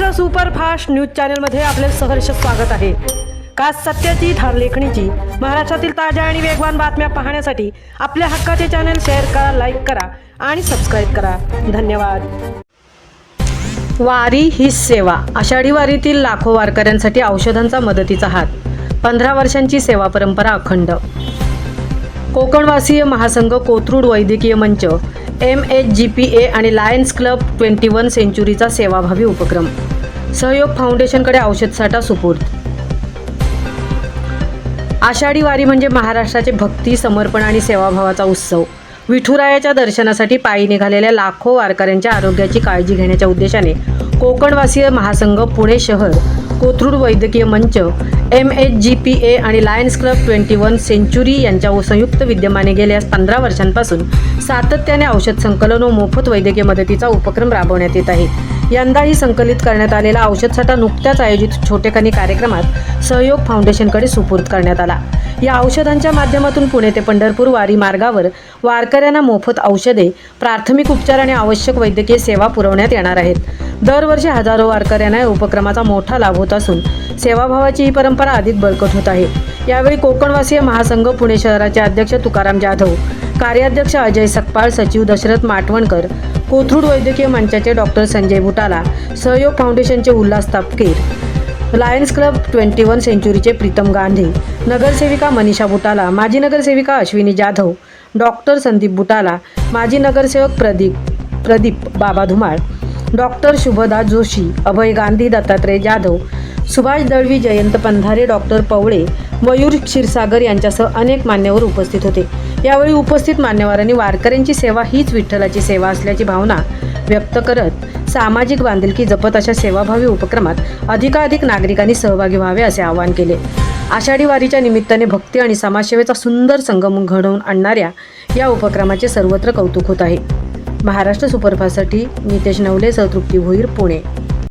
Maharashtra superfast news चॅनलमध्ये आपले सहर्ष स्वागत आहे। खास सत्याची ठार लेखणीची महाराष्ट्रातील ताज्या आणि वेगवान बातम्या पाहण्यासाठी आपल्या हक्काचे चॅनल शेअर करा, लाईक करा आणि सबस्क्राईब करा। धन्यवाद। वारी ही सेवा। आषाढी वारीतील लाखो वारकऱ्यांसाठी औषधांचा मदतीचा हात। 15 वर्षांची सेवा परंपरा अखंड। कोकणवासीय महासंघ कोथरूड वैद्यकीय मंच MHGPA आणि लायन्स क्लब 21 सेंचुरीचा सेवाभावी उपक्रम। सहयोग फाउंडेशनकडे औषधसाठा सुपूर्द। आषाढी वारी म्हणजे महाराष्ट्राचे भक्ती, समर्पण आणि सेवाभावाचा उत्सव। विठुरायाच्या दर्शनासाठी पायी निघालेल्या लाखो वारकऱ्यांच्या आरोग्याची काळजी घेण्याच्या उद्देशाने कोकणवासीय महासंघ पुणे शहर, कोथरूड वैद्यकीय मंच, MHGPA आणि लायन्स क्लब 21 सेंचुरी यांच्या संयुक्त विद्यमाने गेल्या 15 वर्षांपासून सातत्याने औषध संकलन व मोफत वैद्यकीय मदतीचा उपक्रम राबवण्यात येत आहे। यंदाही संकलित करण्यात आलेला औषधसाठा नुकत्याच आयोजित छोटेखानी कार्यक्रमात सहयोग फाउंडेशनकडे सुपूर्द करण्यात आला। या औषधांच्या माध्यमातून पुणे ते पंढरपूर वारी मार्गावर वारकऱ्यांना मोफत औषधे, प्राथमिक उपचार आणि आवश्यक वैद्यकीय सेवा पुरवण्यात येणार आहेत। दरवर्षी हजारो वारकऱ्यांना या उपक्रमाचा मोठा लाभ होत असून सेवाभावाची ही परंपरा अधिक बळकट होत आहे। यावेळी कोकणवासीय महासंघ पुणे शहराचे अध्यक्ष तुकाराम जाधव, कार्याध्यक्ष अजय सकपाळ, सचिव दशरथ माटवणकर, कोथरूड वैद्यकीय मंचाचे डॉक्टर संजय बुटाला, सहयोग फाउंडेशनचे उल्हास तापकीर, लायन्स क्लब 21 सेंचुरीचे प्रीतम गांधी, नगरसेविका मनीषा बुटाला, माजी नगरसेविका अश्विनी जाधव, डॉक्टर संदीप बुटाला, माजी नगरसेवक प्रदीप बाबा धुमाळ, डॉक्टर शुभदा जोशी, अभय गांधी, दत्तात्रय जाधव, सुभाष दळवी, जयंत पंधारे, डॉक्टर पवळे, मयूर क्षीरसागर यांच्यासह अनेक मान्यवर उपस्थित होते। यावेळी उपस्थित मान्यवरांनी वारकऱ्यांची सेवा हीच विठ्ठलाची सेवा असल्याची भावना व्यक्त करत सामाजिक बांधिलकी जपत अशा सेवाभावी उपक्रमात अधिकाधिक नागरिकांनी सहभागी व्हावे असे आवाहन केले। आषाढी वारीच्या निमित्ताने भक्ती आणि समाजसेवेचा सुंदर संगम घडवून आणणाऱ्या या उपक्रमाचे सर्वत्र कौतुक होत आहे। महाराष्ट्र सुपरफास्टसाठी नितेश नवले, तृप्ती भोईर, पुणे।